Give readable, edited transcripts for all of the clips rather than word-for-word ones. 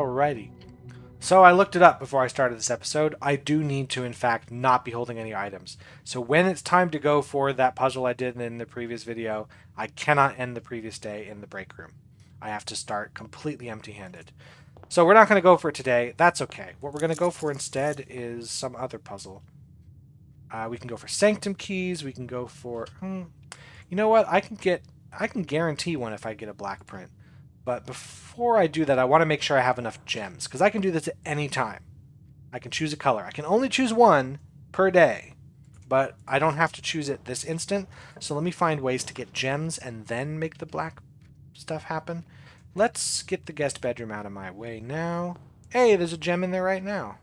Alrighty. So I looked it up before I started this episode. I do need to, in fact, not be holding any items. So when it's time to go for that puzzle I did in the previous video, I cannot end the previous day in the break room. I have to start completely empty-handed. So we're not going to go for it today. That's okay. What we're going to go for instead is some other puzzle. We can go for Sanctum Keys. We can go for... you know what? I can guarantee one if I get a black print. But before I do that, I want to make sure I have enough gems, because I can do this at any time. I can choose a color. I can only choose one per day, but I don't have to choose it this instant. So let me find ways to get gems and then make the black stuff happen. Let's get the guest bedroom out of my way now. Hey, there's a gem in there right now.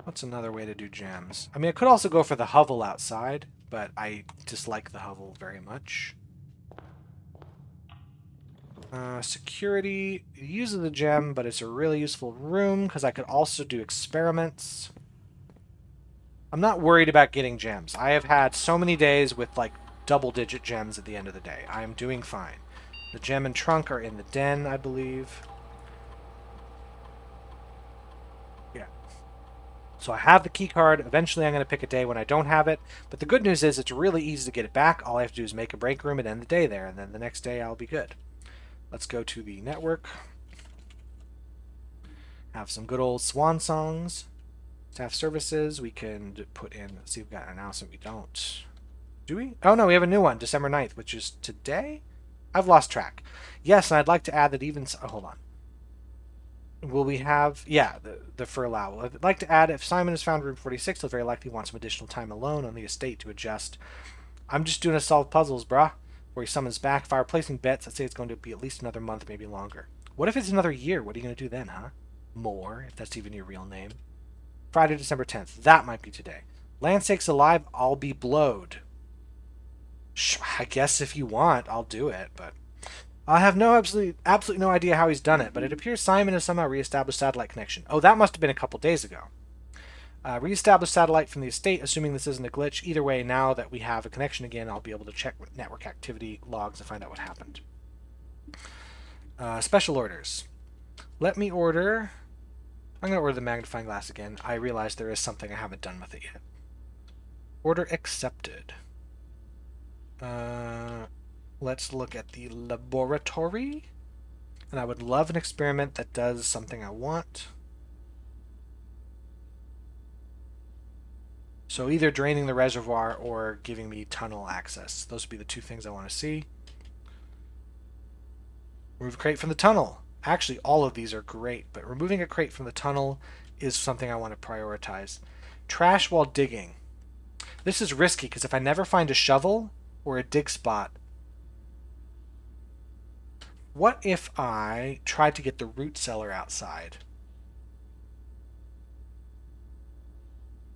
What's another way to do gems? I mean, I could also go for the hovel outside, but I dislike the hovel very much. Security uses a gem, but it's a really useful room because I could also do experiments. I'm not worried about getting gems. I have had so many days with like double-digit gems at the end of the day. I am doing fine. The gem and trunk are in the den, I believe. Yeah. So I have the key card. Eventually I'm going to pick a day when I don't have it. But the good news is it's really easy to get it back. All I have to do is make a break room and end the day there. And then the next day I'll be good. Let's go to the network. Have some good old swan songs. Staff services. We can put in... Let's see if we've got an announcement. We don't. Do we? Oh no, we have a new one. December 9th, which is today? I've lost track. Yes, and I'd like to add that even... Oh, hold on. Will we have... Yeah, the furlough. I'd like to add, if Simon has found room 46, he'll very likely want some additional time alone on the estate to adjust. I'm just doing a solve puzzles, brah. Where he summons back. If I were placing bets, I'd say it's going to be at least another month, maybe longer. What if it's another year? What are you going to do then, huh? More, if that's even your real name. Friday, December 10th. That might be today. Land sakes alive, I'll be blowed. I guess if you want, I'll do it, but... I have absolutely no idea how he's done it, but it appears Simon has somehow reestablished satellite connection. Oh, that must have been a couple days ago. Reestablish satellite from the estate, assuming this isn't a glitch. Either way, now that we have a connection again, I'll be able to check network activity logs to find out what happened. Special orders. Let me order... I'm going to order the magnifying glass again. I realize there is something I haven't done with it yet. Order accepted. Let's look at the laboratory. And I would love an experiment that does something I want. So either draining the reservoir or giving me tunnel access. Those would be the two things I want to see. Remove a crate from the tunnel. Actually, all of these are great, but removing a crate from the tunnel is something I want to prioritize. Trash while digging. This is risky, because if I never find a shovel or a dig spot... What if I tried to get the root cellar outside?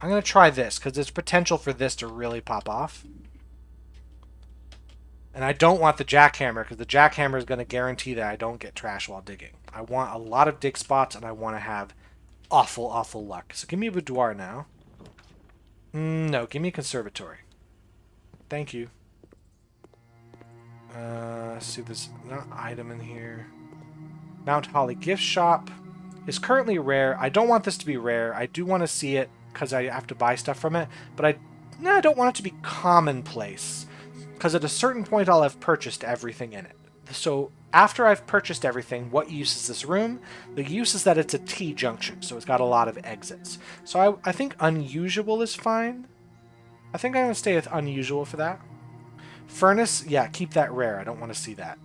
I'm going to try this, because there's potential for this to really pop off. And I don't want the jackhammer, because the jackhammer is going to guarantee that I don't get trash while digging. I want a lot of dig spots, and I want to have awful, awful luck. So give me a boudoir now. No, give me a conservatory. Thank you. Let's see if there's an item in here. Mount Holly gift shop is currently rare. I don't want this to be rare. I do want to see it because I have to buy stuff from it, but I don't want it to be commonplace, because at a certain point I'll have purchased everything in it. So after I've purchased everything, what use is this room? The use is that it's a T-junction, so it's got a lot of exits. So I think unusual is fine. I think I'm going to stay with unusual for that. Furnace, yeah, keep that rare. I don't want to see that.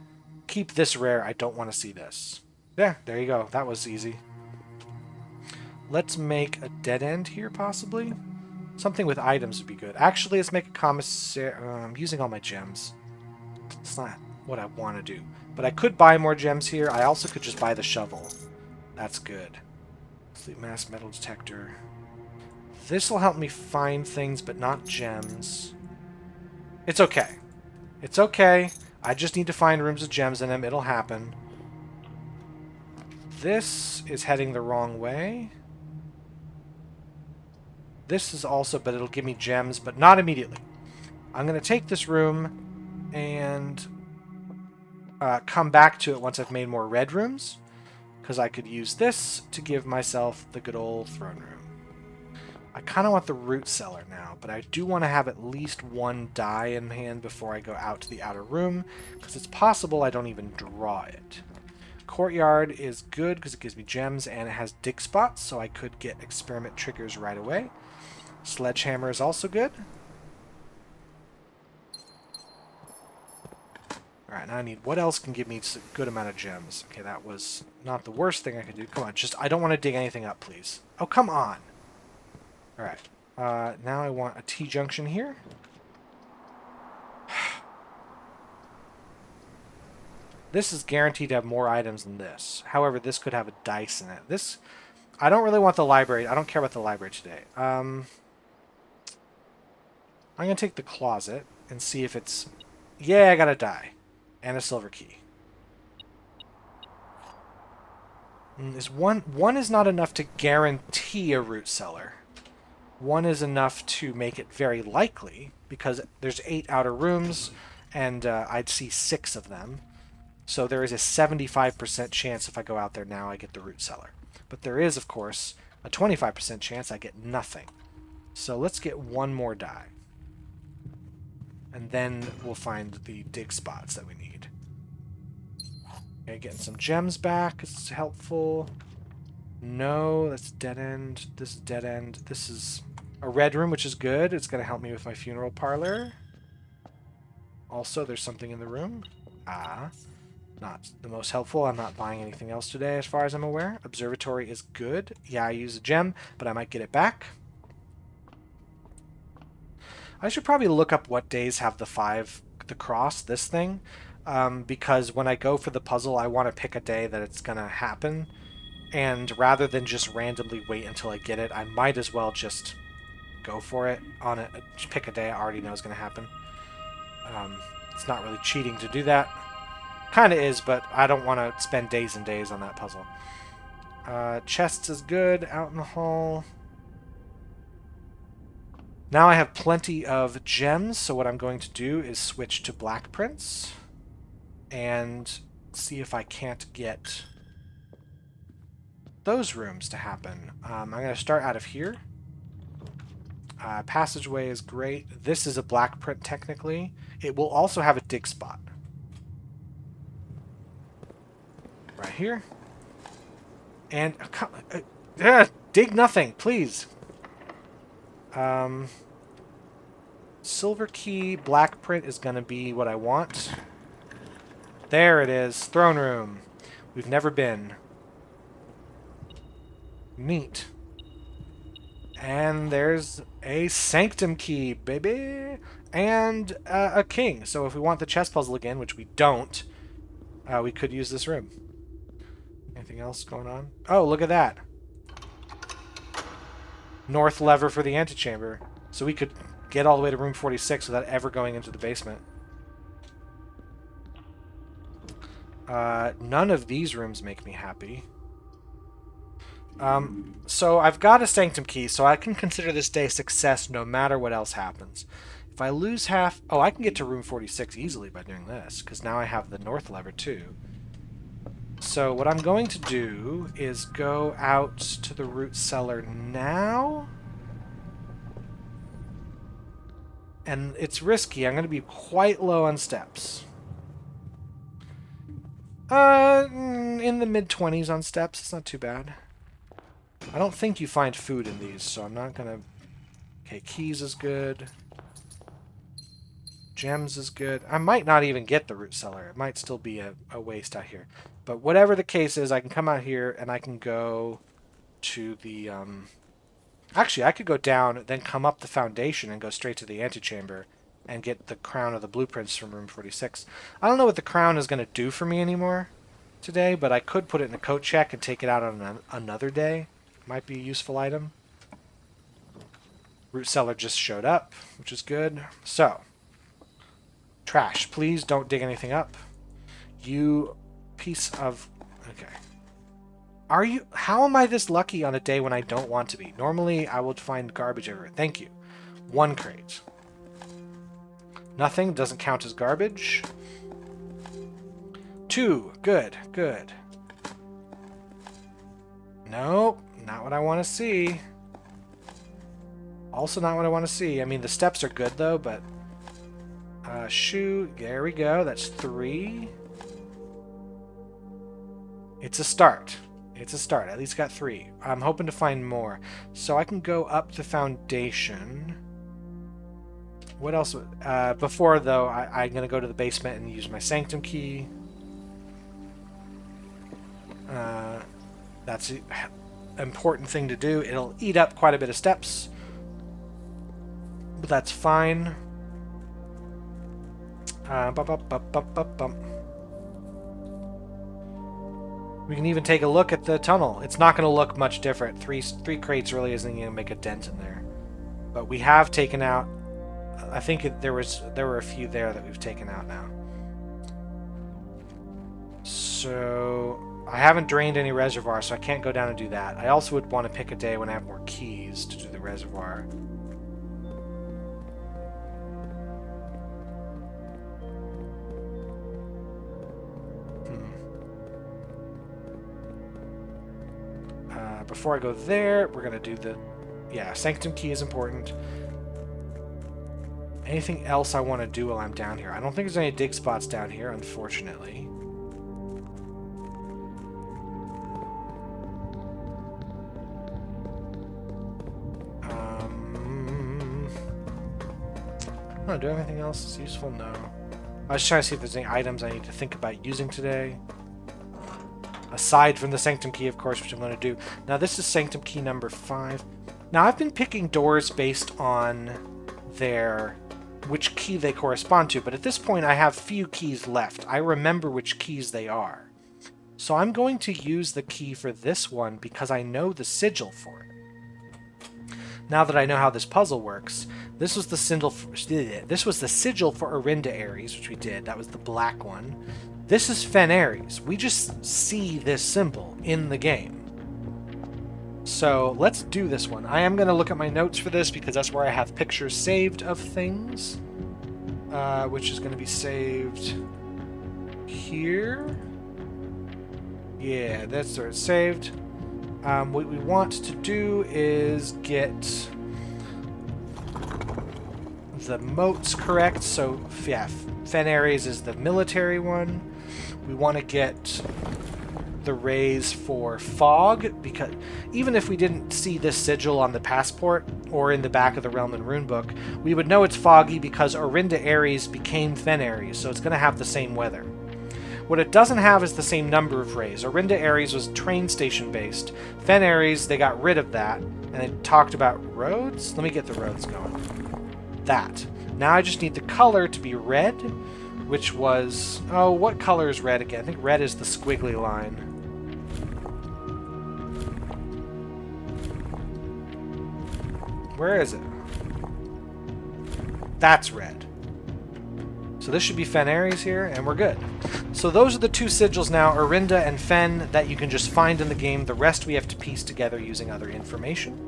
Keep this rare. I don't want to see this. Yeah, there you go. That was easy. Let's make a dead end here, possibly. Something with items would be good. Actually, let's make a commissary. I'm using all my gems. It's not what I want to do. But I could buy more gems here. I also could just buy the shovel. That's good. Sleep mass metal detector. This will help me find things, but not gems. It's okay. It's okay. I just need to find rooms with gems in them. It'll happen. This is heading the wrong way. This is also, but it'll give me gems, but not immediately. I'm going to take this room and come back to it once I've made more red rooms, because I could use this to give myself the good old throne room. I kind of want the root cellar now, but I do want to have at least one die in hand before I go out to the outer room, because it's possible I don't even draw it. Courtyard is good because it gives me gems and it has dig spots, so I could get experiment triggers right away. Sledgehammer is also good. Alright, now I need... What else can give me a good amount of gems? Okay, that was not the worst thing I could do. Come on, just... I don't want to dig anything up, please. Oh, come on! Alright. Now I want a T-junction here. This is guaranteed to have more items than this. However, this could have a dice in it. This... I don't really want the library. I don't care about the library today. I'm going to take the closet and see if it's... Yeah, I got a die. And a silver key. One is not enough to guarantee a root cellar. One is enough to make it very likely, because there's 8 outer rooms, and I'd see 6 of them. So there is a 75% chance if I go out there now I get the root cellar. But there is, of course, a 25% chance I get nothing. So let's get one more die. And then we'll find the dig spots that we need. Okay, getting some gems back is helpful. No, that's dead end. This is dead end. This is a red room, which is good. It's going to help me with my funeral parlor. Also, there's something in the room. Not the most helpful. I'm not buying anything else today as far as I'm aware. Observatory is good. Yeah, I use a gem, but I might get it back. I should probably look up what days have the cross, this thing, because when I go for the puzzle, I want to pick a day that it's going to happen, and rather than just randomly wait until I get it, I might as well just go for it on it. Pick a day I already know is going to happen. It's not really cheating to do that. Kind of is, but I don't want to spend days and days on that puzzle. Chests is good, out in the hall. Now I have plenty of gems, so what I'm going to do is switch to black prints and see if I can't get those rooms to happen. I'm going to start out of here. Passageway is great. This is a black print technically. It will also have a dig spot. Right here. And dig nothing, please. Silver key, black print is going to be what I want. There it is. Throne room. We've never been. Neat. And there's a Sanctum Key, baby. And a king. So if we want the chess puzzle again, which we don't, we could use this room. Anything else going on? Oh, look at that. North lever for the antechamber. So we could get all the way to room 46 without ever going into the basement. None of these rooms make me happy. So I've got a Sanctum Key, so I can consider this day a success no matter what else happens. If I lose half... Oh, I can get to room 46 easily by doing this, because now I have the north lever too. So what I'm going to do is go out to the root cellar now. And it's risky. I'm going to be quite low on steps. In the mid-20s on steps. It's not too bad. I don't think you find food in these, so I'm not going to... Okay, keys is good. Gems is good. I might not even get the root cellar. It might still be a waste out here. But whatever the case is, I can come out here and I can go to the... Actually, I could go down, then come up the foundation and go straight to the antechamber and get the crown of the blueprints from room 46. I don't know what the crown is going to do for me anymore today, but I could put it in a coat check and take it out on another day. Might be a useful item. Root cellar just showed up, which is good. So, trash. Please don't dig anything up. You piece of... Okay. Are you... How am I this lucky on a day when I don't want to be? Normally, I would find garbage everywhere. Thank you. 1 crate. Nothing. Doesn't count as garbage. 2. Good, good. Nope, not what I want to see. Also not what I want to see. I mean, the steps are good, though, but... shoe, there we go. That's 3. It's a start. It's a start. At least got 3. I'm hoping to find more. So I can go up the foundation. What else? Before, though, I'm going to go to the basement and use my Sanctum Key. That's an important thing to do. It'll eat up quite a bit of steps. But that's fine. We can even take a look at the tunnel. It's not going to look much different. Three crates really isn't going to make a dent in there. But we have taken out... I think there were a few there that we've taken out now. So... I haven't drained any reservoir, so I can't go down and do that. I also would want to pick a day when I have more keys to do the reservoir. Before I go there, we're going to do the... Yeah, Sanctum Key is important. Anything else I want to do while I'm down here? I don't think there's any dig spots down here, unfortunately. Oh, do I have anything else that's useful? No. I was trying to see if there's any items I need to think about using today. Aside from the Sanctum Key, of course, which I'm going to do. Now, this is Sanctum Key number 5. Now, I've been picking doors based on which key they correspond to, but at this point, I have few keys left. I remember which keys they are. So I'm going to use the key for this one because I know the sigil for it. Now that I know how this puzzle works, this was the sigil for Orinda Ares, which we did. That was the black one. This is Fen Ares. We just see this symbol in the game. So let's do this one. I am going to look at my notes for this because that's where I have pictures saved of things, which is going to be saved here. Yeah, that's where it's saved. What we want to do is get the moats correct. So, yeah, Fen Ares is the military one. We want to get the rays for fog, because even if we didn't see this sigil on the passport or in the back of the Realm and Runebook, we would know it's foggy because Orinda Ares became Fen Ares, so it's going to have the same weather. What it doesn't have is the same number of rays. Orinda Ares was train station based. Fen Ares, they got rid of that, and they talked about roads. Let me get the roads going. That. Now I just need the color to be red, which was... Oh, what color is red again? I think red is the squiggly line. Where is it? That's red. So this should be Fen Ares here, and we're good. So those are the two sigils now, Orinda and Fen, that you can just find in the game. The rest we have to piece together using other information.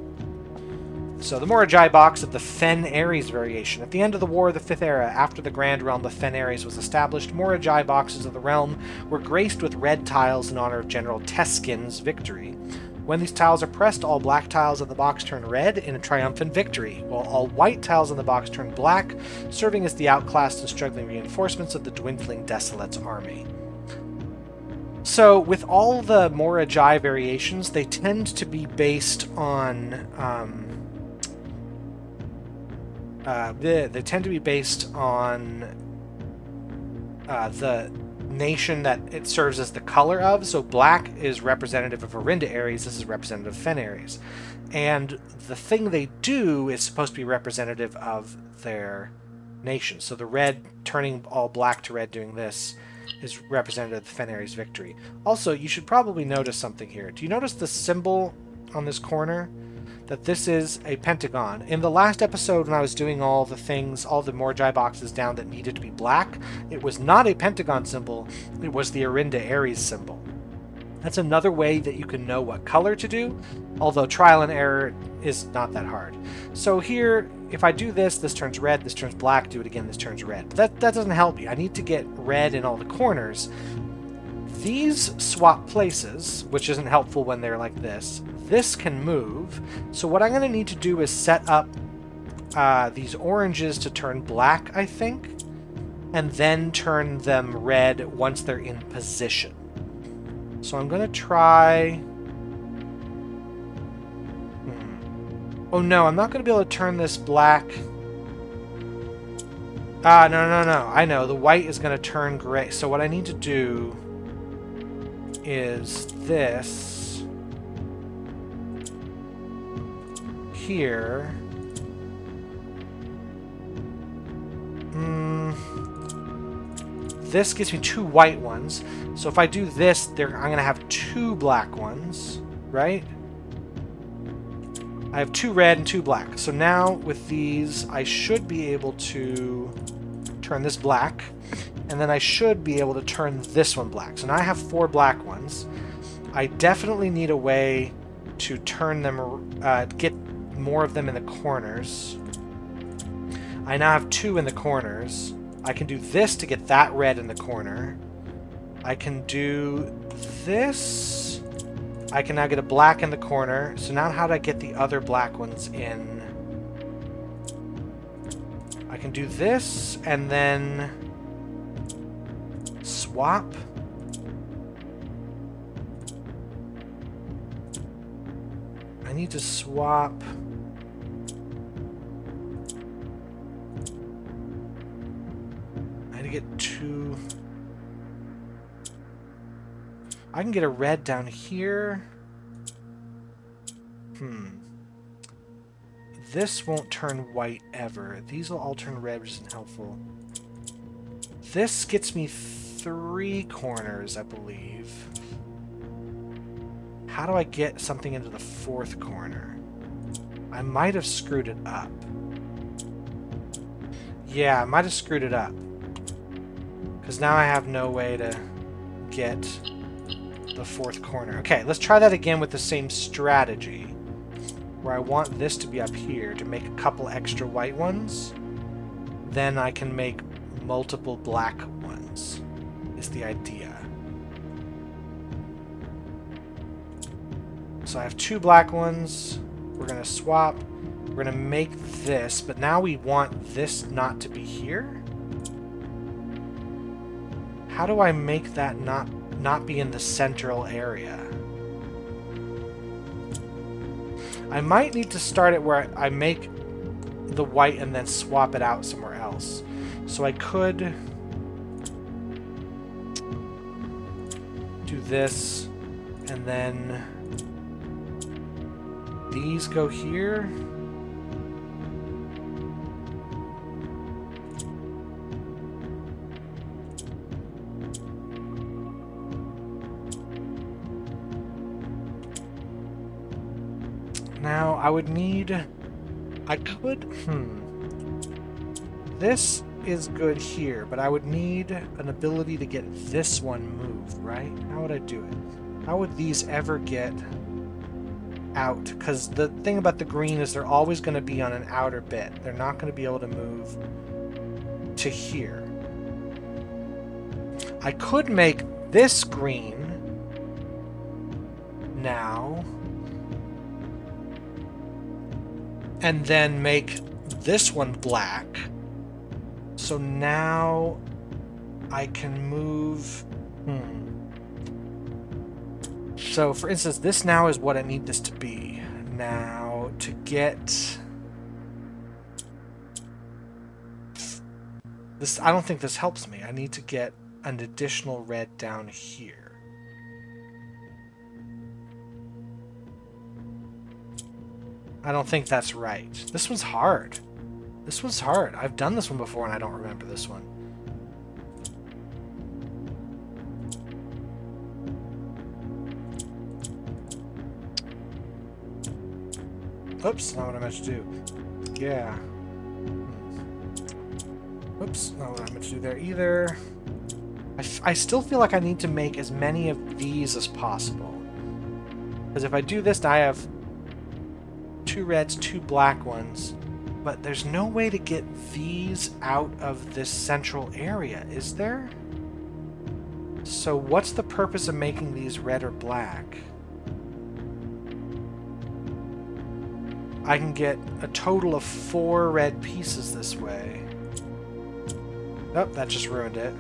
So the Morajai box of the Fen Ares variation. At the end of the War of the Fifth Era, after the Grand Realm of Fen Ares was established, Morajai boxes of the realm were graced with red tiles in honor of General Teskin's victory. When these tiles are pressed, all black tiles in the box turn red in a triumphant victory, while all white tiles in the box turn black, serving as the outclassed and struggling reinforcements of the dwindling Desolate's army. So, with all the Morajai variations, they tend to be based on... the nation that it serves as the color of. So black is representative of Orinda Ares, this is representative of Fen Ares. And the thing they do is supposed to be representative of their nation. So the red turning all black to red doing this is representative of Fen Ares' victory. Also, you should probably notice something here. Do you notice the symbol on this corner? That this is a pentagon. In the last episode when I was doing all the things, all the Morajai boxes down that needed to be black, it was not a pentagon symbol, it was the Orinda Ares symbol. That's another way that you can know what color to do, although trial and error is not that hard. So here, if I do this, this turns red, this turns black, do it again, this turns red. But that doesn't help me. I need to get red in all the corners. these swap places, which isn't helpful when they're like this. This can move. So what I'm going to need to do is set up these oranges to turn black, I think, and then turn them red once they're in position. So I'm going to try... Oh no, I'm not going to be able to turn this black... no. I know. The white is going to turn gray. So what I need to do is this here. This gives me 2 white ones. So if I do this, I'm going to have 2 black ones, right? I have 2 red and 2 black. So now with these, I should be able to turn this black. And then I should be able to turn this one black. So now I have 4 black ones. I definitely need a way to turn them, get more of them in the corners. I now have 2 in the corners. I can do this to get that red in the corner. I can do this. I can now get a black in the corner. So now how do I get the other black ones in? I can do this and then swap. I need to swap. I need to get 2. I can get a red down here. This won't turn white ever. These will all turn red, which isn't helpful. This gets me 3 corners, I believe. How do I get something into the 4th corner? I might have screwed it up. Yeah, I might have screwed it up. Because now I have no way to get the 4th corner. Okay, let's try that again with the same strategy. Where I want this to be up here to make a couple extra white ones. Then I can make multiple black ones, is the idea. So I have 2 black ones. We're going to swap. We're going to make this, but now we want this not to be here. How do I make that not be in the central area? I might need to start it where I make the white and then swap it out somewhere else. So I could do this, and then these go here. Now, I would need... I could... This is good here, but I would need an ability to get this one moved, right? How would I do it? How would these ever get out? Because the thing about the green is they're always going to be on an outer bit. They're not going to be able to move to here. I could make this green now... and then make this one black. So now I can move... So, for instance, this now is what I need this to be. Now, to get... this, I don't think this helps me. I need to get an additional red down here. I don't think that's right. This one's hard. This one's hard. I've done this one before and I don't remember this one. Oops, not what I meant to do. Yeah. Oops, not what I meant to do there either. I still feel like I need to make as many of these as possible. Because if I do this, I have 2 reds, 2 black ones, but there's no way to get these out of this central area, is there? So what's the purpose of making these red or black? I can get a total of 4 red pieces this way. Oh, that just ruined it.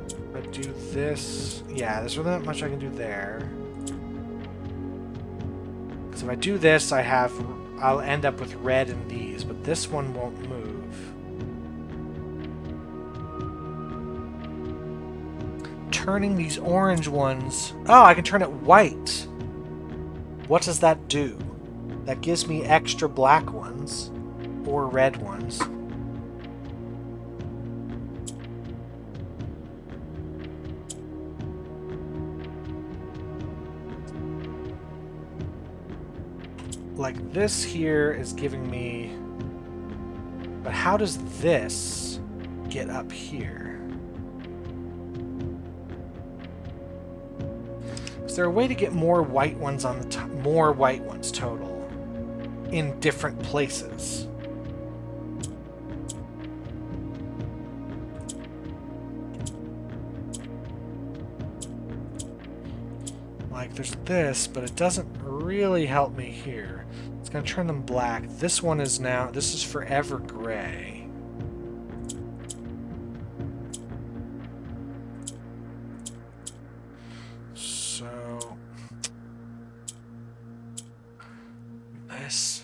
If I do this... Yeah, there's really not much I can do there. Because if I do this, I'll end up with red in these, but this one won't move. Turning these orange ones... Oh, I can turn it white! What does that do? That gives me extra black ones. Or red ones. Like this here is giving me... But how does this get up here? Is there a way to get more white ones on the top? More white ones total in different places? Like there's this, but it doesn't really help me here. It's going to turn them black. This one is now, this is forever gray. So, this.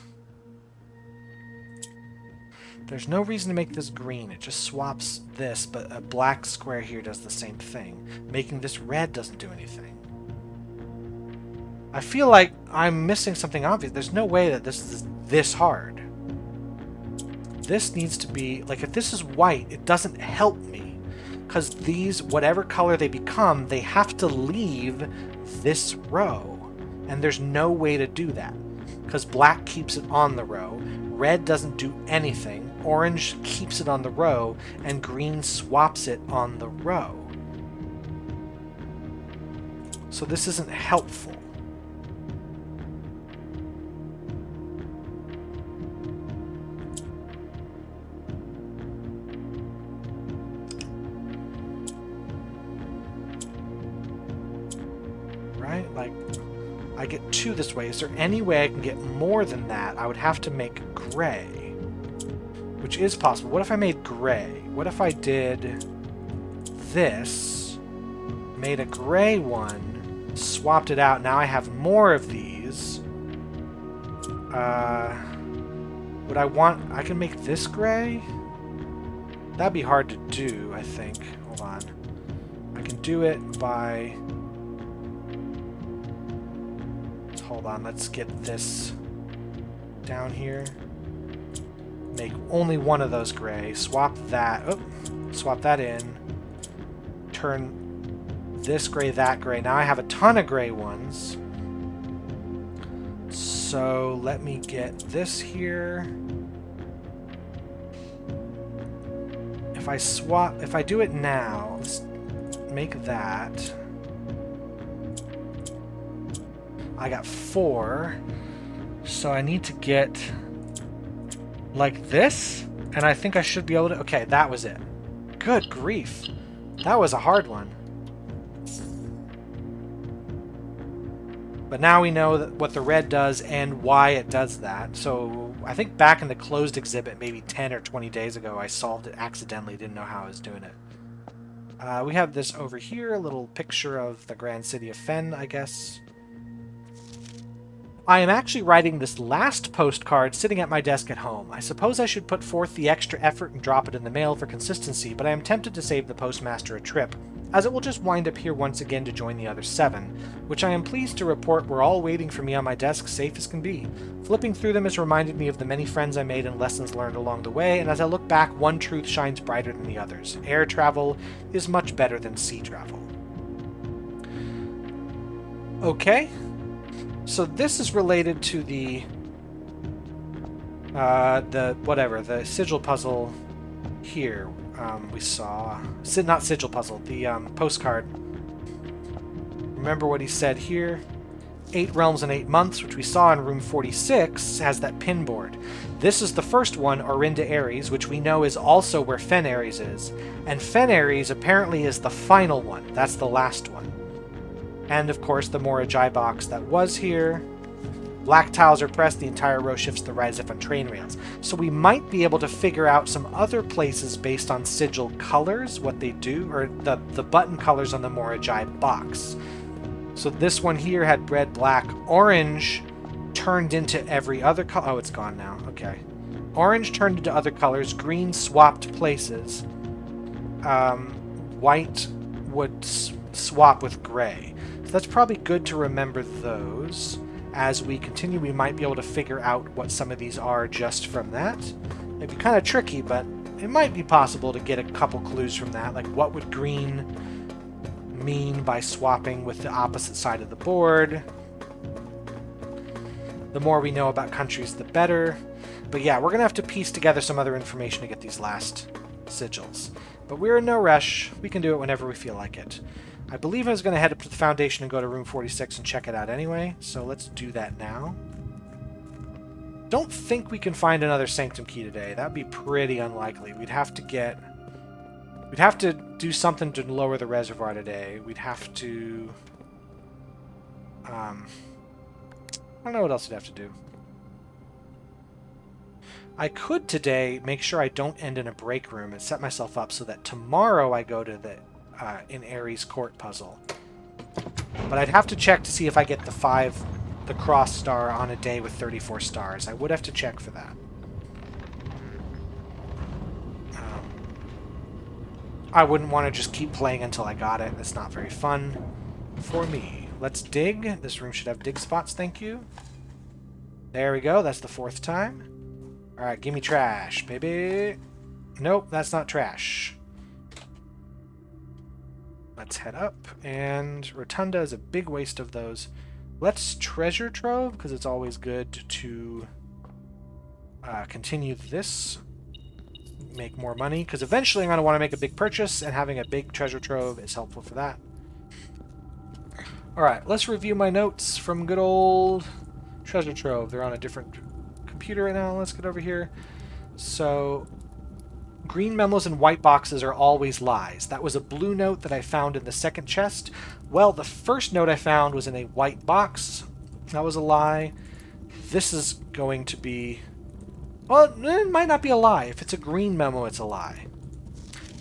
There's no reason to make this green. It just swaps this, but a black square here does the same thing. Making this red doesn't do anything. I feel like I'm missing something obvious. There's no way that this is this hard. This needs to be... Like, if this is white, it doesn't help me. Because these, whatever color they become, they have to leave this row. And there's no way to do that. Because black keeps it on the row. Red doesn't do anything. Orange keeps it on the row. And green swaps it on the row. So this isn't helpful. Like, I get 2 this way. Is there any way I can get more than that? I would have to make gray. Which is possible. What if I made gray? What if I did this, made a gray one, swapped it out, now I have more of these. Would I want... I can make this gray? That'd be hard to do, I think. Hold on. I can do it by... Hold on, let's get this down here. Make only one of those gray. Swap that. Oh, swap that in. Turn this gray, that gray. Now I have a ton of gray ones. So let me get this here. If I swap, if I do it now, let's make that. I got 4, so I need to get like this, and I think I should be able to... Okay, that was it. Good grief. That was a hard one. But now we know that what the red does and why it does that. So I think back in the closed exhibit maybe 10 or 20 days ago, I solved it accidentally, didn't know how I was doing it. We have this over here, a little picture of the Grand City of Fen, I guess. I am actually writing this last postcard sitting at my desk at home. I suppose I should put forth the extra effort and drop it in the mail for consistency, but I am tempted to save the postmaster a trip, as it will just wind up here once again to join the other 7, which I am pleased to report were all waiting for me on my desk safe as can be. Flipping through them has reminded me of the many friends I made and lessons learned along the way, and as I look back, one truth shines brighter than the others. Air travel is much better than sea travel. Okay. So this is related to the sigil puzzle here. We saw not sigil puzzle, the postcard. Remember what he said here? 8 Realms in 8 Months, which we saw in room 46, has that pin board. This is the first one, Orinda Ares, which we know is also where Fen Ares is. And Fen Ares apparently is the final one. That's the last one. And of course, the Morajai box that was here. Black tiles are pressed, the entire row shifts to the right as if on train rails. So we might be able to figure out some other places based on sigil colors, what they do, or the button colors on the Morajai box. So this one here had red, black, orange turned into every other color. Oh, it's gone now. Okay. Orange turned into other colors, green swapped places. White would swap with gray. So that's probably good to remember those. As we continue, we might be able to figure out what some of these are just from that. It'd be kind of tricky, but it might be possible to get a couple clues from that. Like, what would green mean by swapping with the opposite side of the board? The more we know about countries, the better. But yeah, we're going to have to piece together some other information to get these last sigils. But we're in no rush. We can do it whenever we feel like it. I believe I was going to head up to the Foundation and go to room 46 and check it out anyway, so let's do that now. Don't think we can find another Sanctum Key today. That would be pretty unlikely. We'd have to do something to lower the reservoir today. We'd have to... I don't know what else we'd have to do. I could today make sure I don't end in a break room and set myself up so that tomorrow I go to the in Ares Court puzzle. But I'd have to check to see if I get the cross star on a day with 34 stars. I would have to check for that. I wouldn't want to just keep playing until I got it. It's not very fun for me. Let's dig. This room should have dig spots, thank you. There we go. That's the 4th time. Alright, give me trash, baby. Nope, that's not trash. Let's head up, and Rotunda is a big waste of those. Let's treasure trove, because it's always good to continue this, make more money, because eventually I'm going to want to make a big purchase, and having a big treasure trove is helpful for that. Alright, let's review my notes from good old treasure trove. They're on a different computer right now. Let's get over here. So... green memos and white boxes are always lies. That was a blue note that I found in the second chest. Well, the first note I found was in a white box. That was a lie. This is going to be... well, it might not be a lie. If it's a green memo, it's a lie.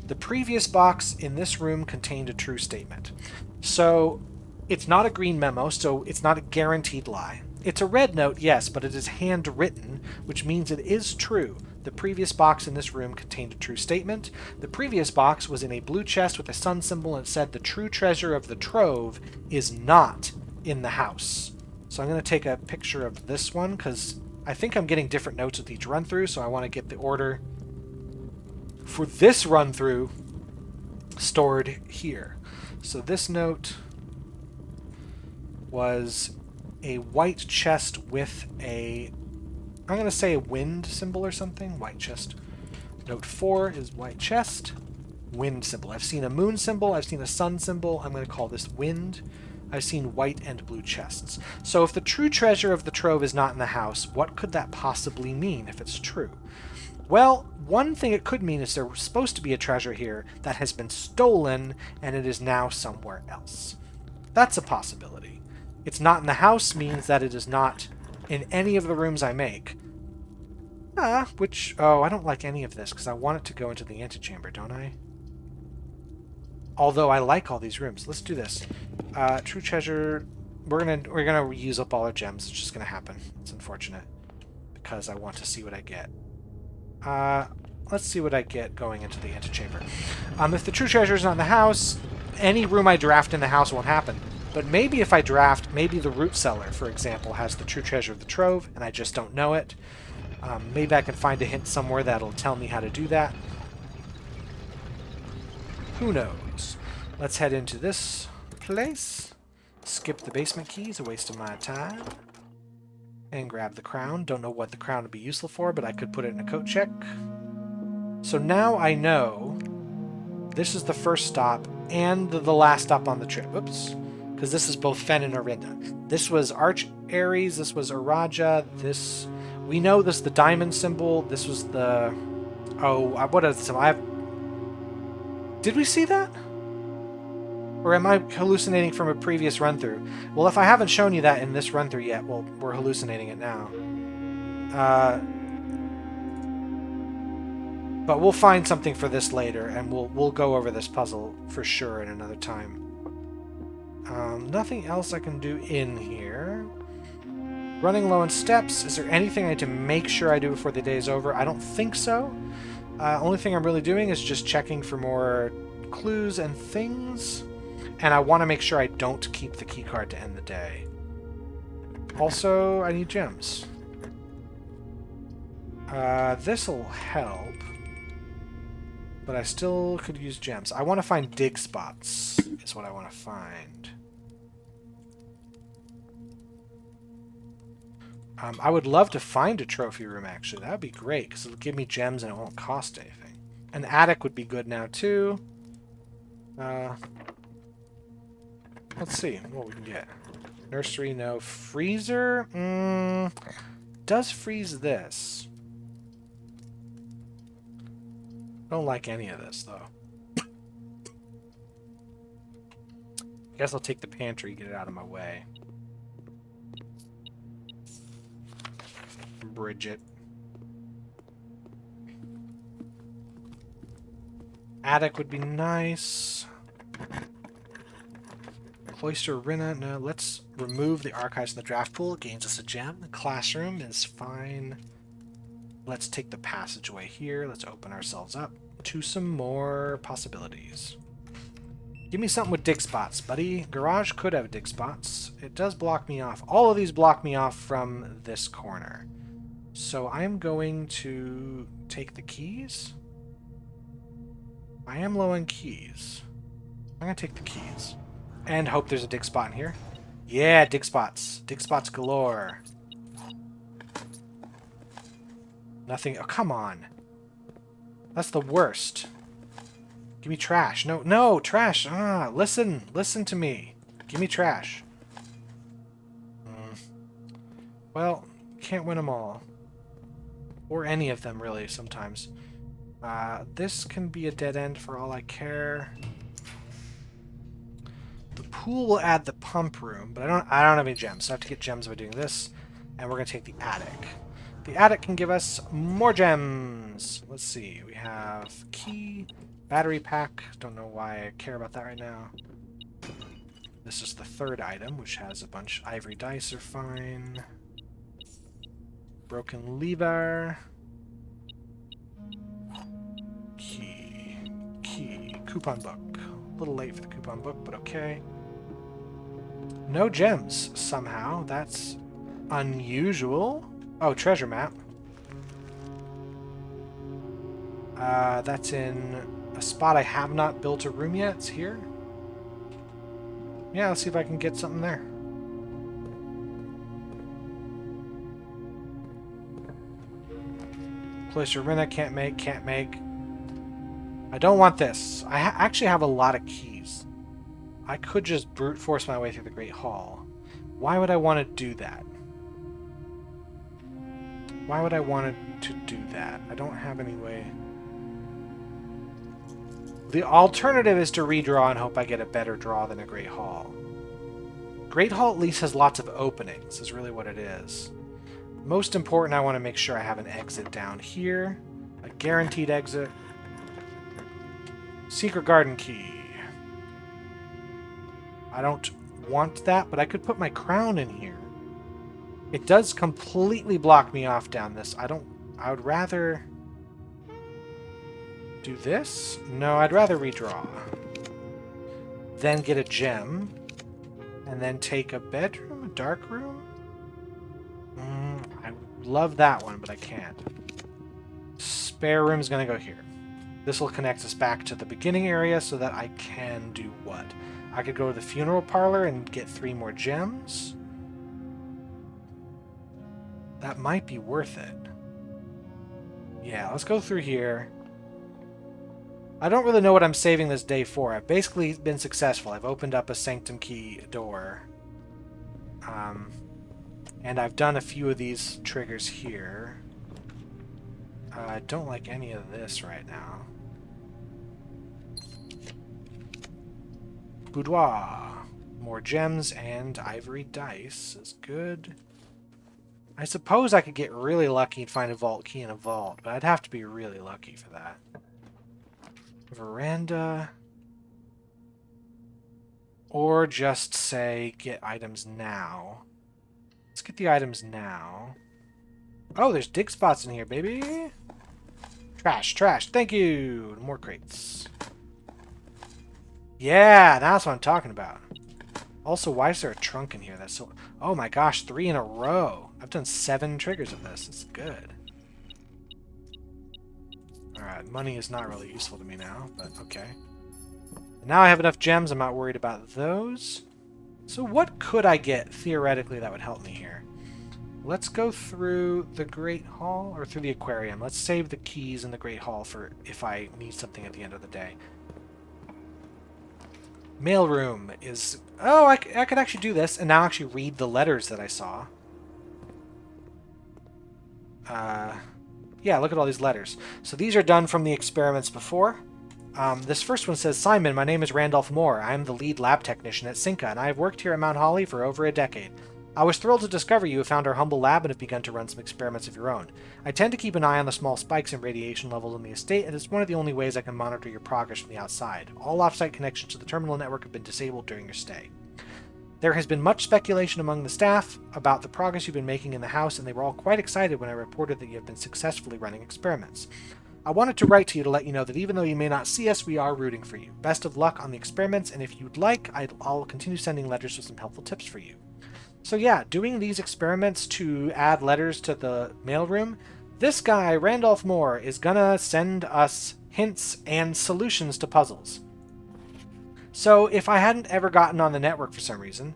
The previous box in this room contained a true statement. So, it's not a green memo, so it's not a guaranteed lie. It's a red note, yes, but it is handwritten, which means it is true. The previous box in this room contained a true statement. The previous box was in a blue chest with a sun symbol and it said the true treasure of the trove is not in the house. So I'm going to take a picture of this one because I think I'm getting different notes with each run through, so I want to get the order for this run through stored here. So this note was a white chest with a... I'm going to say a wind symbol or something. White chest. Note 4 is white chest. Wind symbol. I've seen a moon symbol. I've seen a sun symbol. I'm going to call this wind. I've seen white and blue chests. So if the true treasure of the trove is not in the house, what could that possibly mean if it's true? Well, one thing it could mean is there was supposed to be a treasure here that has been stolen and it is now somewhere else. That's a possibility. It's not in the house means that it is not in any of the rooms I make. Oh, I don't like any of this because I want it to go into the antechamber, don't I? Although I like all these rooms. Let's do this. True treasure. We're gonna use up all our gems. It's just gonna happen. It's unfortunate because I want to see what I get. Let's see what I get going into the antechamber. If the true treasure is not in the house, any room I draft in the house won't happen. But maybe if I draft, maybe the root cellar, for example, has the true treasure of the trove, and I just don't know it. Maybe I can find a hint somewhere that'll tell me how to do that. Who knows? Let's head into this place. Skip the basement keys, a waste of my time. And grab the crown. Don't know what the crown would be useful for, but I could put it in a coat check. So now I know this is the first stop and the last stop on the trip. Oops. because this is both Fen and Orinda. This was Arch Ares, this was Araja, this... We know this is the diamond symbol, this was the... Oh, what is it? Did we see that? Or am I hallucinating from a previous run-through? Well, if I haven't shown you that in this run-through yet, well, we're hallucinating it now. But we'll find something for this later, and we'll go over this puzzle for sure in another time. Nothing else I can do in here. Running low on steps. Is there anything I need to make sure I do before the day is over? I don't think so. Only thing I'm really doing is just checking for more clues and things. And I want to make sure I don't keep the keycard to end the day. Also, I need gems. This'll help. But I still could use gems. I want to find dig spots, is what I want to find. I would love to find a trophy room, actually. That would be great, because it'll give me gems and it won't cost anything. An attic would be good now, too. Let's see what we can get. Nursery, no. Freezer? Does freeze this. Don't like any of this, though. Guess I'll take the pantry, get it out of my way. Bridget. Attic would be nice. Cloister Rinna. No, let's remove the archives in the draft pool. It gains us a gem. The classroom is fine. Let's take the passageway here. Let's open ourselves up to some more possibilities. Give me something with dig spots, buddy. Garage could have dig spots. It does block me off. All of these block me off from this corner. So I'm going to take the keys. I am low on keys. I'm going to take the keys. And hope there's a dig spot in here. Yeah, dig spots. Dig spots galore. Nothing. Oh, come on. That's the worst. Give me trash. No, no, trash. Listen to me. Give me trash. Well, can't win them all. Or any of them, really, sometimes. This can be a dead end for all I care. The pool will add the pump room, but I don't have any gems, so I have to get gems by doing this. And we're going to take the attic. The attic can give us more gems. Let's see. We have key, battery pack. Don't know why I care about that right now. This is the third item, which has a bunch. Ivory dice are fine. Broken lever. Key. Coupon book. A little late for the coupon book, but okay. No gems, somehow. That's unusual. Oh, treasure map. That's in a spot I have not built a room yet. It's here. Yeah, let's see if I can get something there. Cloister Rinna, can't make. I don't want this. I actually have a lot of keys. I could just brute force my way through the Great Hall. Why would I want to do that? Why would I want to do that? I don't have any way. The alternative is to redraw and hope I get a better draw than a Great Hall. Great Hall at least has lots of openings, is really what it is. Most important, I want to make sure I have an exit down here. A guaranteed exit. Secret garden key. I don't want that, but I could put my crown in here. It does completely block me off down this. I would rather do this. No, I'd rather redraw. Then get a gem. And then take a bedroom, a dark room. I love that one, but I can't. Spare room's gonna go here. This will connect us back to the beginning area so that I can do what? I could go to the funeral parlor and get 3 more gems. That might be worth it. Yeah, let's go through here. I don't really know what I'm saving this day for. I've basically been successful. I've opened up a Sanctum Key door. And I've done a few of these triggers here. I don't like any of this right now. Boudoir. More gems and ivory dice is good. I suppose I could get really lucky and find a vault key in a vault, but I'd have to be really lucky for that. Veranda. Or just say get items now. Let's get the items now. Oh, there's dig spots in here, baby. Trash, trash. Thank you. More crates. Yeah, that's what I'm talking about. Also, why is there a trunk in here? That's so... Oh my gosh, 3 in a row. I've done 7 triggers of this. It's good. Alright, money is not really useful to me now, but okay. Now I have enough gems, I'm not worried about those. So what could I get, theoretically, that would help me here? Let's go through the Great Hall, or through the aquarium. Let's save the keys in the Great Hall for if I need something at the end of the day. Mailroom is... Oh, I could actually do this, and now actually read the letters that I saw. Yeah, look at all these letters. So these are done from the experiments before. This first one says, Simon, my name is Randolph Moore. I am the lead lab technician at Cinca, and I have worked here at Mount Holly for over a decade. I was thrilled to discover you have found our humble lab and have begun to run some experiments of your own. I tend to keep an eye on the small spikes in radiation levels in the estate, and it's one of the only ways I can monitor your progress from the outside. All off-site connections to the terminal network have been disabled during your stay. There has been much speculation among the staff about the progress you've been making in the house, and they were all quite excited when I reported that you have been successfully running experiments. I wanted to write to you to let you know that even though you may not see us, we are rooting for you. Best of luck on the experiments, and if you'd like, I'll continue sending letters with some helpful tips for you. So yeah, doing these experiments to add letters to the mailroom, this guy, Randolph Moore, is gonna send us hints and solutions to puzzles. So if I hadn't ever gotten on the network for some reason,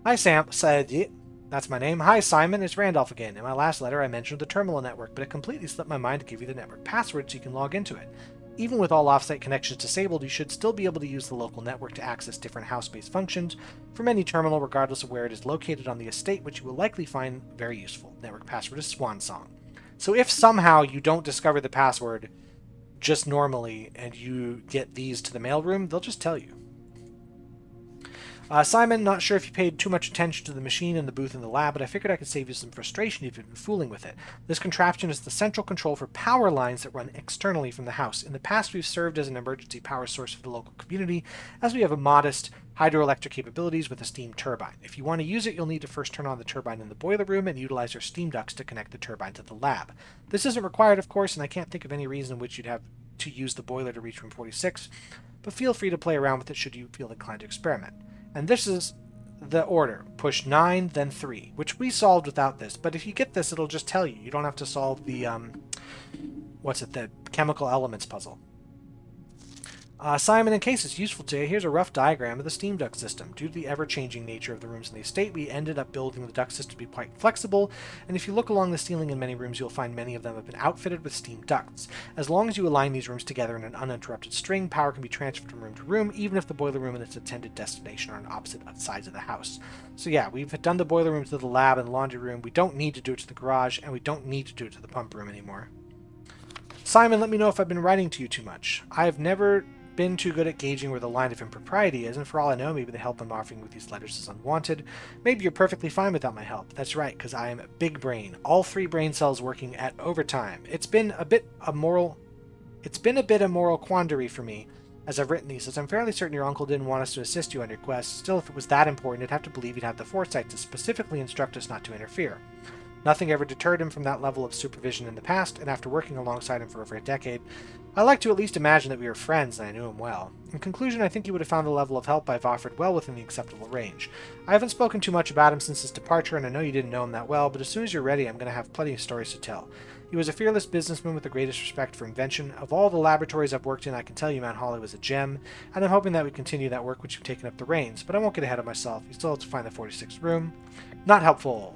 hi Sam, said that's my name. Hi Simon, it's Randolph again. In my last letter I mentioned the terminal network, but it completely slipped my mind to give you the network password so you can log into it. Even with all offsite connections disabled, you should still be able to use the local network to access different house-based functions from any terminal regardless of where it is located on the estate, which you will likely find very useful. Network password is Swan Song. So if somehow you don't discover the password just normally and you get these to the mailroom, they'll just tell you. Simon, not sure if you paid too much attention to the machine in the booth in the lab, but I figured I could save you some frustration if you've been fooling with it. This contraption is the central control for power lines that run externally from the house. In the past, we've served as an emergency power source for the local community, as we have a modest hydroelectric capabilities with a steam turbine. If you want to use it, you'll need to first turn on the turbine in the boiler room and utilize our steam ducts to connect the turbine to the lab. This isn't required, of course, and I can't think of any reason in which you'd have to use the boiler to reach room 46, but feel free to play around with it should you feel inclined to experiment. And this is the order. Push 9, then 3, which we solved without this. But if you get this, it'll just tell you. You don't have to solve the, the chemical elements puzzle. Simon, in case it's useful to you, here's a rough diagram of the steam duct system. Due to the ever-changing nature of the rooms in the estate, we ended up building the duct system to be quite flexible, and if you look along the ceiling in many rooms, you'll find many of them have been outfitted with steam ducts. As long as you align these rooms together in an uninterrupted string, power can be transferred from room to room, even if the boiler room and its intended destination are on opposite sides of the house. So yeah, we've done the boiler room to the lab and laundry room. We don't need to do it to the garage, and we don't need to do it to the pump room anymore. Simon, let me know if I've been writing to you too much. I have never been too good at gauging where the line of impropriety is, and for all I know, maybe the help I'm offering with these letters is unwanted. Maybe you're perfectly fine without my help. That's right, because I am big brain. All 3 brain cells working at overtime. It's been a bit a moral quandary for me as I've written these, as I'm fairly certain your uncle didn't want us to assist you on your quest. Still, if it was that important, I'd have to believe he'd have the foresight to specifically instruct us not to interfere. Nothing ever deterred him from that level of supervision in the past, and after working alongside him for over a decade, I like to at least imagine that we were friends and I knew him well. In conclusion, I think you would have found the level of help I've offered well within the acceptable range. I haven't spoken too much about him since his departure, and I know you didn't know him that well, but as soon as you're ready, I'm going to have plenty of stories to tell. He was a fearless businessman with the greatest respect for invention. Of all the laboratories I've worked in, I can tell you Mount Holly was a gem, and I'm hoping that we continue that work which you've taken up the reins, but I won't get ahead of myself. You still have to find the 46th room. Not helpful.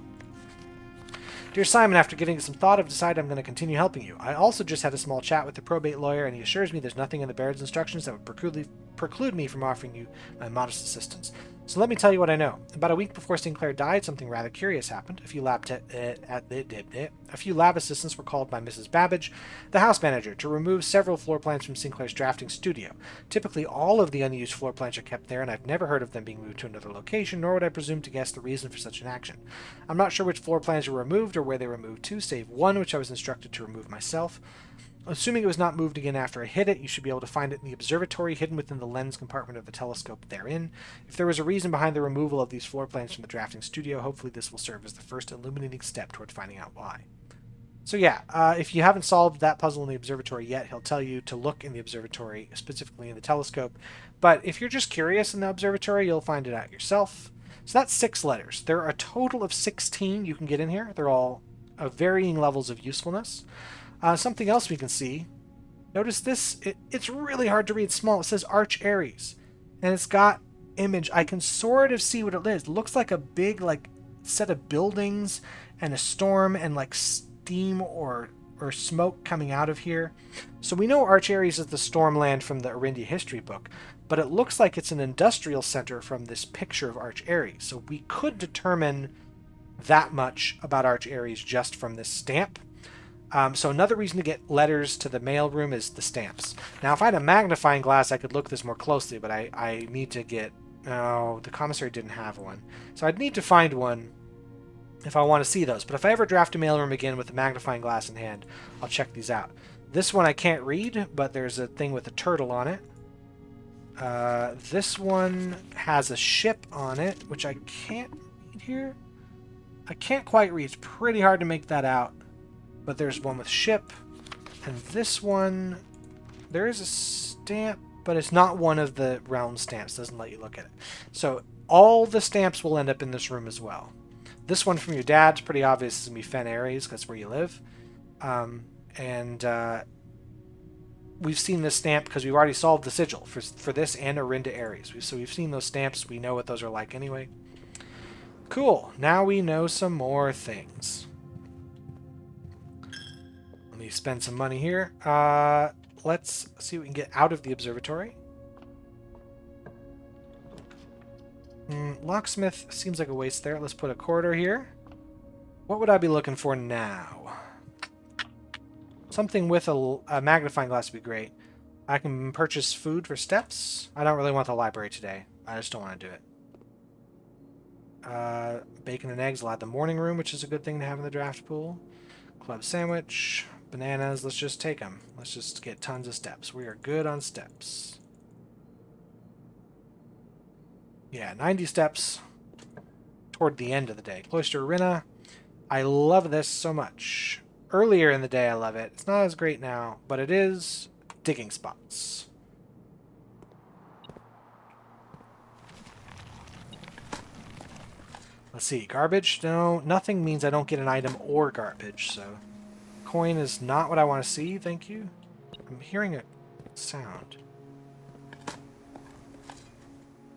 Dear Simon, after giving it some thought, I've decided I'm going to continue helping you. I also just had a small chat with the probate lawyer, and he assures me there's nothing in the Baird's instructions that would preclude me from offering you my modest assistance. So let me tell you what I know. About a week before Sinclair died, something rather curious happened. A few lab assistants were called by Mrs. Babbage, the house manager, to remove several floor plans from Sinclair's drafting studio. Typically, all of the unused floor plans are kept there, and I've never heard of them being moved to another location, nor would I presume to guess the reason for such an action. I'm not sure which floor plans were removed or where they were moved to, save one, which I was instructed to remove myself. Assuming it was not moved again after I hit it, you should be able to find it in the observatory hidden within the lens compartment of the telescope therein. If there was a reason behind the removal of these floor plans from the drafting studio, hopefully this will serve as the first illuminating step toward finding out why. So yeah, if you haven't solved that puzzle in the observatory yet, he'll tell you to look in the observatory, specifically in the telescope. But if you're just curious in the observatory, you'll find it out yourself. So that's 6 letters. There are a total of 16 you can get in here. They're all of varying levels of usefulness. Something else we can see. Notice this. It's really hard to read small. It says Arch Aries. And it's got image. I can sort of see what it is. It looks like a big set of buildings and a storm and steam or smoke coming out of here. So we know Arch Aries is the stormland from the Arindia history book, but it looks like it's an industrial center from this picture of Arch Aries. So we could determine that much about Arch Aries just from this stamp. So another reason to get letters to the mail room is the stamps. Now, if I had a magnifying glass, I could look this more closely, but I need to get... Oh, the commissary didn't have one. So I'd need to find one if I want to see those. But if I ever draft a mailroom again with a magnifying glass in hand, I'll check these out. This one I can't read, but there's a thing with a turtle on it. This one has a ship on it, which I can't read here. I can't quite read. It's pretty hard to make that out. But there's one with ship. And this one, there is a stamp, but it's not one of the realm stamps. Doesn't let you look at it. So all the stamps will end up in this room as well. This one from your dad's pretty obvious. It's going to be Fen Aries, because that's where you live. We've seen this stamp because we've already solved the sigil for this and Arinda Aries. So we've seen those stamps. We know what those are like anyway. Cool. Now we know some more things. Let me spend some money here. Let's see what we can get out of the observatory. Locksmith seems like a waste there. Let's put a corridor here. What would I be looking for now? Something with a magnifying glass would be great. I can purchase food for steps. I don't really want the library today. I just don't want to do it. Bacon and eggs will add the morning room, which is a good thing to have in the draft pool. Club sandwich. Bananas. Let's just take them. Let's just get tons of steps. We are good on steps. Yeah, 90 steps toward the end of the day. Cloister Arena. I love this so much. Earlier in the day, I love it. It's not as great now, but it is digging spots. Let's see. Garbage? No, nothing means I don't get an item or garbage, so... Coin is not what I want to see, thank you. I'm hearing a sound.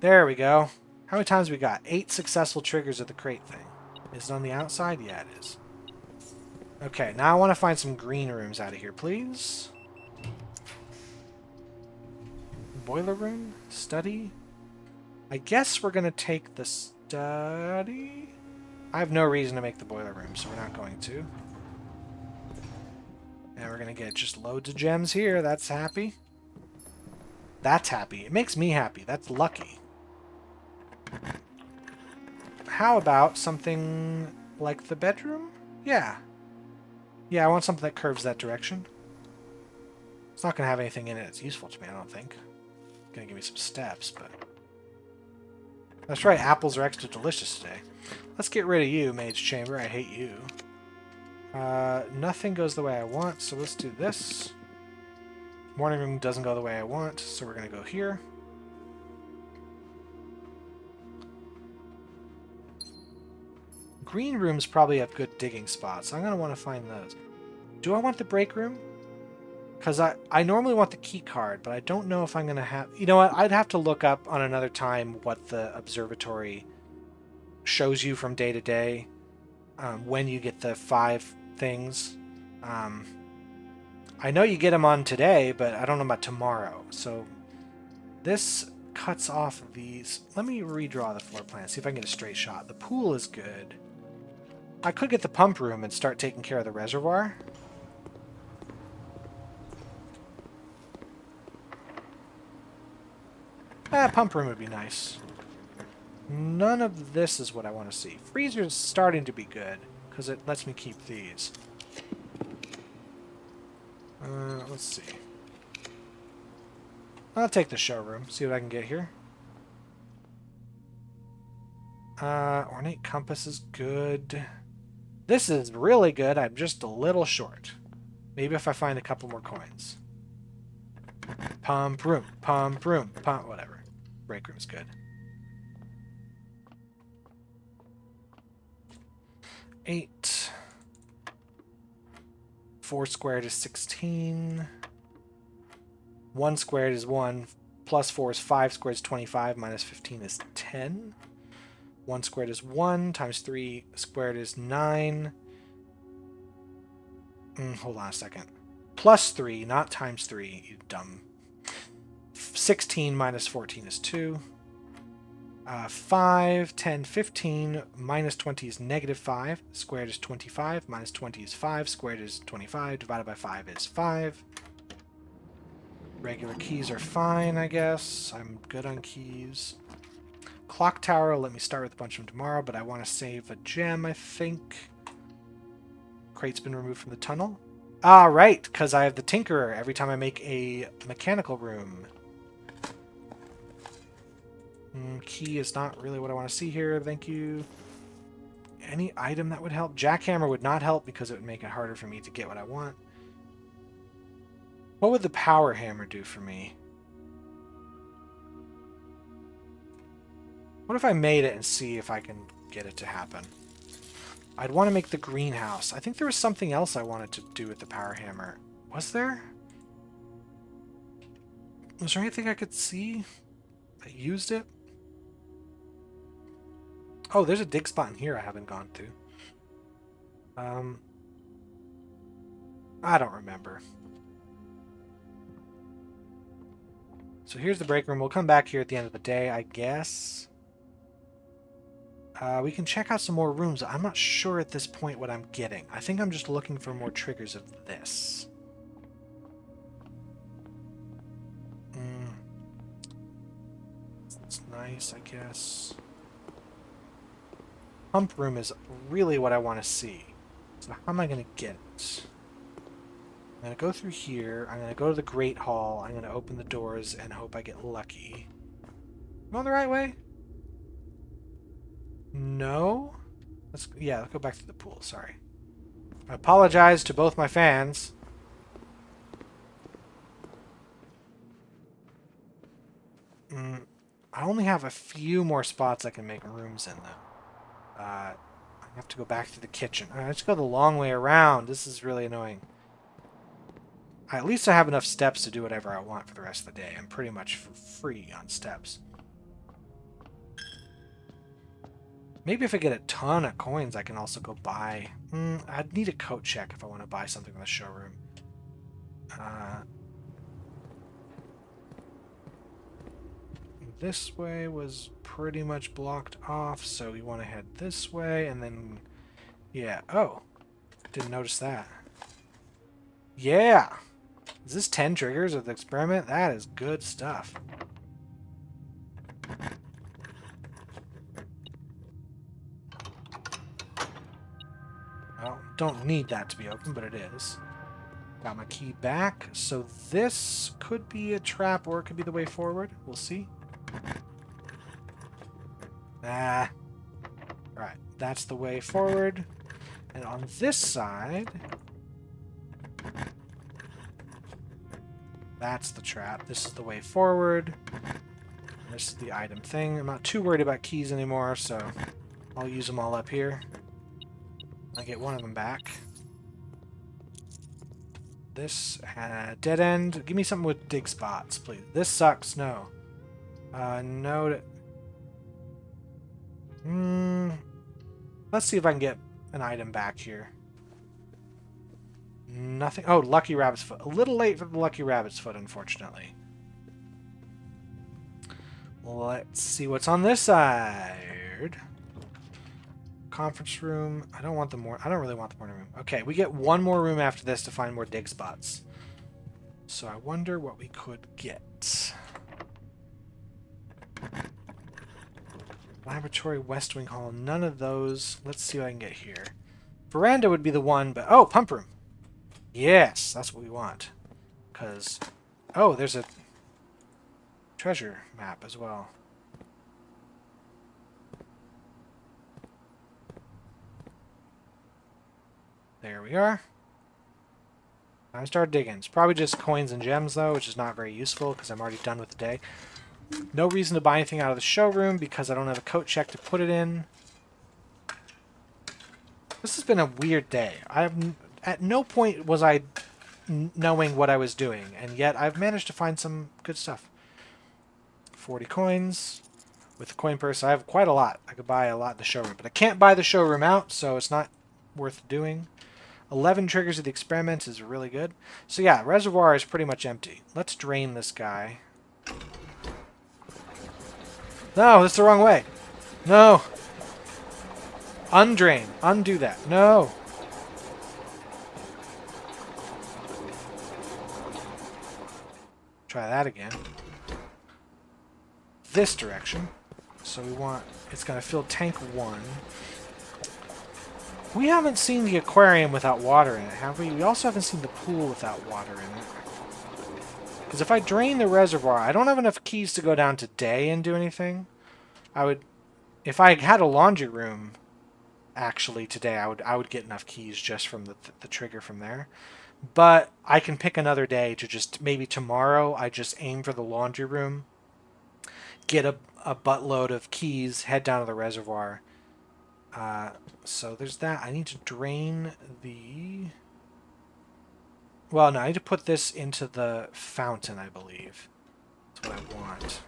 There we go. How many times we got? 8 successful triggers of the crate thing. Is it on the outside? Yeah, it is. Okay, now I want to find some green rooms out of here, please. Boiler room? Study? I guess we're going to take the study? I have no reason to make the boiler room, so we're not going to. And we're going to get just loads of gems here. That's happy. That's happy. It makes me happy. That's lucky. How about something like the bedroom? Yeah. Yeah, I want something that curves that direction. It's not going to have anything in it that's useful to me, I don't think. It's going to give me some steps, but... That's right, apples are extra delicious today. Let's get rid of you, Maid's Chamber. I hate you. Nothing goes the way I want, so let's do this. Morning room doesn't go the way I want, so we're going to go here. Green rooms probably have good digging spots. I'm going to want to find those. Do I want the break room? Because I normally want the key card, but I don't know if I'm going to have... You know what? I'd have to look up on another time what the observatory shows you from day to day. when you get the 5 things. I know you get them on today, but I don't know about tomorrow. So this cuts off these. Let me redraw the floor plan, see if I can get a straight shot. The pool is good. I could get the pump room and start taking care of the reservoir. Pump room would be nice. None of this is what I want to see. Freezer's starting to be good, because it lets me keep these. Let's see. I'll take the showroom, see what I can get here. Ornate compass is good. This is really good. I'm just a little short. Maybe if I find a couple more coins. Pump room, whatever. Break room's good. 8. 4 squared is 16. 1 squared is 1. Plus 4 is 5. Squared is 25. Minus 15 is 10. 1 squared is 1. Times 3 squared is 9. Hold on a second. Plus 3, not times 3, you dumb. 16 minus 14 is 2. 5, 10, 15, minus 20 is negative 5. Squared is 25. Minus 20 is 5. Squared is 25. Divided by 5 is 5. Regular keys are fine, I guess. I'm good on keys. Clock tower, let me start with a bunch of them tomorrow, but I want to save a gem, I think. Crate's been removed from the tunnel. Ah, right, because I have the Tinkerer every time I make a mechanical room. Key is not really what I want to see here, thank you. Any item that would help? Jackhammer would not help because it would make it harder for me to get what I want. What would the power hammer do for me? What if I made it and see if I can get it to happen? I'd want to make the greenhouse. I think there was something else I wanted to do with the power hammer. Was there? Was there anything I could see that used it? Oh, there's a dig spot in here I haven't gone to. I don't remember. So here's the break room. We'll come back here at the end of the day, I guess. We can check out some more rooms. I'm not sure at this point what I'm getting. I think I'm just looking for more triggers of this. That's nice, I guess. Pump room is really what I want to see. So how am I going to get it? I'm going to go through here. I'm going to go to the Great Hall. I'm going to open the doors and hope I get lucky. Am I on the right way? No? Let's go back to the pool. Sorry. I apologize to both my fans. I only have a few more spots I can make rooms in, though. I have to go back to the kitchen. I just go the long way around. This is really annoying. At least I have enough steps to do whatever I want for the rest of the day. I'm pretty much free on steps. Maybe if I get a ton of coins, I can also go buy... I'd need a coat check if I want to buy something in the showroom. This way was pretty much blocked off, so we want to head this way, and then... Yeah. Oh. Didn't notice that. Yeah! Is this 10 triggers of the experiment? That is good stuff. Well, don't need that to be open, but it is. Got my key back, so this could be a trap or it could be the way forward. We'll see. Ah. Right, that's the way forward. And on this side... That's the trap. This is the way forward. This is the item thing. I'm not too worried about keys anymore, so I'll use them all up here. I get one of them back. This dead end. Give me something with dig spots, please. This sucks. No. No. Let's see if I can get an item back here. Nothing. Oh, Lucky Rabbit's Foot. A little late for the Lucky Rabbit's Foot, unfortunately. Let's see what's on this side. Conference room. I don't really want the morning room. Okay, we get one more room after this to find more dig spots. So I wonder what we could get. Laboratory, West Wing Hall. None of those. Let's see what I can get here. Veranda would be the one, but... Oh, pump room. Yes, that's what we want. Because... Oh, there's a treasure map as well. There we are. Time to start digging. It's probably just coins and gems, though, which is not very useful because I'm already done with the day. No reason to buy anything out of the showroom because I don't have a coat check to put it in. This has been a weird day. At no point was I knowing what I was doing, and yet I've managed to find some good stuff. 40 coins. With the coin purse, I have quite a lot. I could buy a lot in the showroom, but I can't buy the showroom out, so it's not worth doing. 11 triggers of the experiment is really good. So yeah, reservoir is pretty much empty. Let's drain this guy. No, that's the wrong way. No. Undrain. Undo that. No. Try that again. This direction. So we want... It's going to fill tank 1. We haven't seen the aquarium without water in it, have we? We also haven't seen the pool without water in it. Because if I drain the reservoir, I don't have enough keys to go down today and do anything. I would... If I had a laundry room, actually, today, I would get enough keys just from the trigger from there. But I can pick another day to just... Maybe tomorrow, I just aim for the laundry room, get a buttload of keys, head down to the reservoir. So there's that. I need to drain the... Well, no, I need to put this into the fountain, I believe. That's what I want.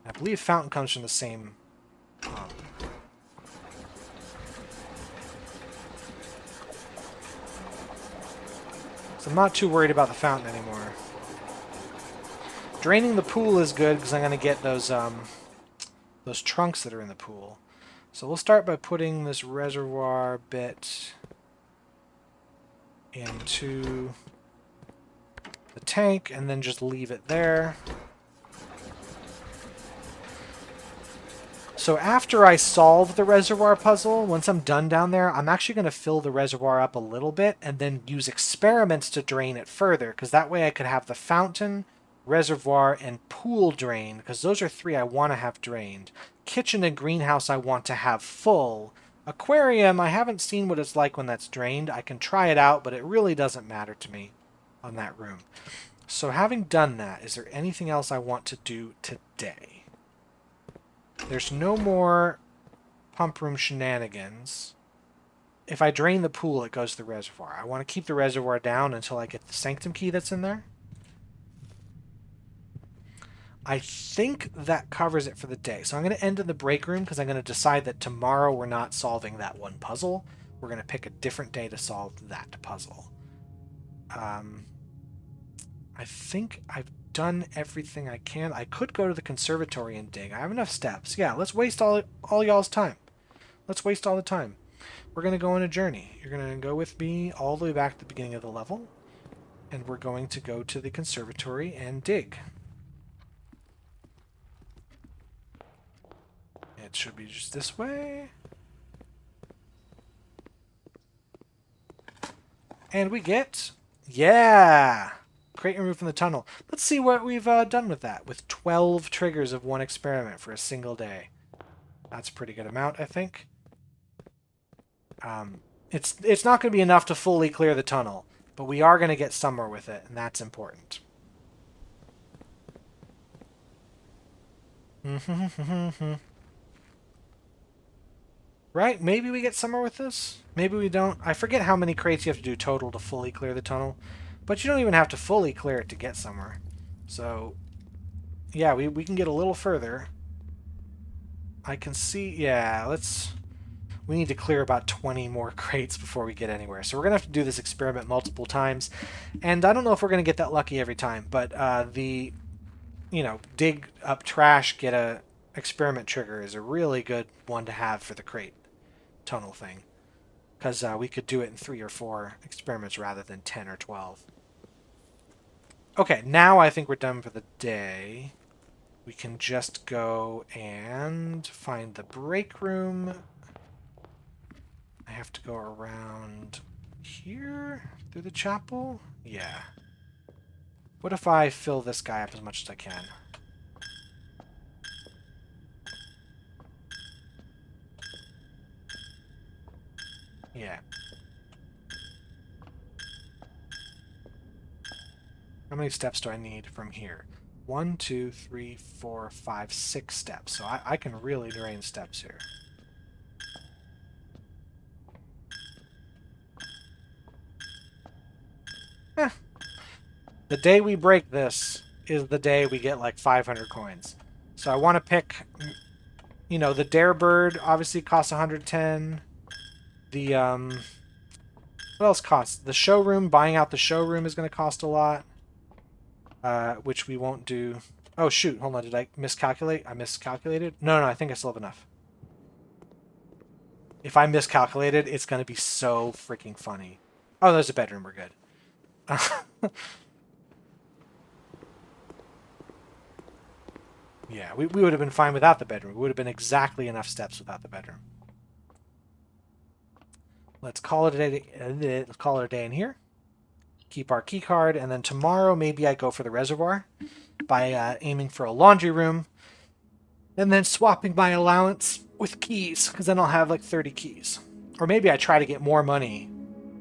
I believe fountain comes from the same pump. So I'm not too worried about the fountain anymore. Draining the pool is good because I'm going to get those trunks that are in the pool. So we'll start by putting this reservoir bit into the tank and then just leave it there. So after I solve the reservoir puzzle, once I'm done down there, I'm actually going to fill the reservoir up a little bit and then use experiments to drain it further, because that way I could have the fountain, reservoir, and pool drained, because those are 3 I want to have drained. Kitchen and greenhouse I want to have full. Aquarium, I haven't seen what it's like when that's drained. I can try it out, but it really doesn't matter to me on that room. So having done that, is there anything else I want to do today? There's no more pump room shenanigans. If I drain the pool, it goes to the reservoir. I want to keep the reservoir down until I get the Sanctum Key that's in there. I think that covers it for the day. So I'm going to end in the break room because I'm going to decide that tomorrow we're not solving that one puzzle. We're going to pick a different day to solve that puzzle. I think I've done everything I can. I could go to the conservatory and dig. I have enough steps. Yeah, let's waste all y'all's time. Let's waste all the time. We're going to go on a journey. You're going to go with me all the way back to the beginning of the level. And we're going to go to the conservatory and dig. It should be just this way. And we get... Yeah! Crate removed from the tunnel. Let's see what we've done with that. With 12 triggers of one experiment for a single day. That's a pretty good amount, I think. It's not going to be enough to fully clear the tunnel, but we are going to get somewhere with it, and that's important. Right? Maybe we get somewhere with this? Maybe we don't. I forget how many crates you have to do total to fully clear the tunnel. But you don't even have to fully clear it to get somewhere. So, yeah, we can get a little further. I can see... Yeah, let's we need to clear about 20 more crates before we get anywhere. So we're going to have to do this experiment multiple times. And I don't know if we're going to get that lucky every time, but dig up trash, get a experiment trigger is a really good one to have for the crate tunnel thing. Because we could do it in 3 or 4 experiments rather than 10 or 12. Okay, now I think we're done for the day. We can just go and find the break room. I have to go around here through the chapel? Yeah. What if I fill this guy up as much as I can? Yeah. How many steps do I need from here? 1, 2, 3, 4, 5, 6 steps. So I can really drain steps here. Eh. The day we break this is the day we get like 500 coins. So I want to pick, the Dare Bird obviously costs 110. The, what else costs? The showroom, buying out the showroom is going to cost a lot. Which we won't do. Oh, shoot. Hold on. Did I miscalculate? I miscalculated? No, I think I still have enough. If I miscalculated, it's going to be so freaking funny. Oh, there's a bedroom. We're good. Yeah, we would have been fine without the bedroom. We would have been exactly enough steps without the bedroom. Let's call it a day. Let's call it a day in here. Keep our key card, and then tomorrow maybe I go for the reservoir by aiming for a laundry room, and then swapping my allowance with keys, because then I'll have like 30 keys. Or maybe I try to get more money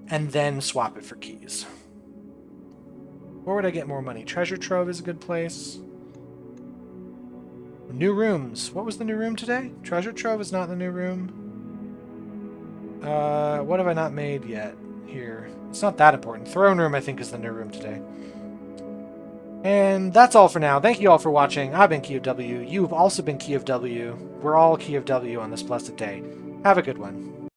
and then swap it for keys. Where would I get more money? Treasure Trove is a good place. New rooms. What was the new room today? Treasure Trove is not the new room. What have I not made yet here? It's not that important. Throne room, I think, is the new room today. And that's all for now. Thank you all for watching. I've been Key of W. You've also been Key of W. We're all Key of W on this blessed day. Have a good one.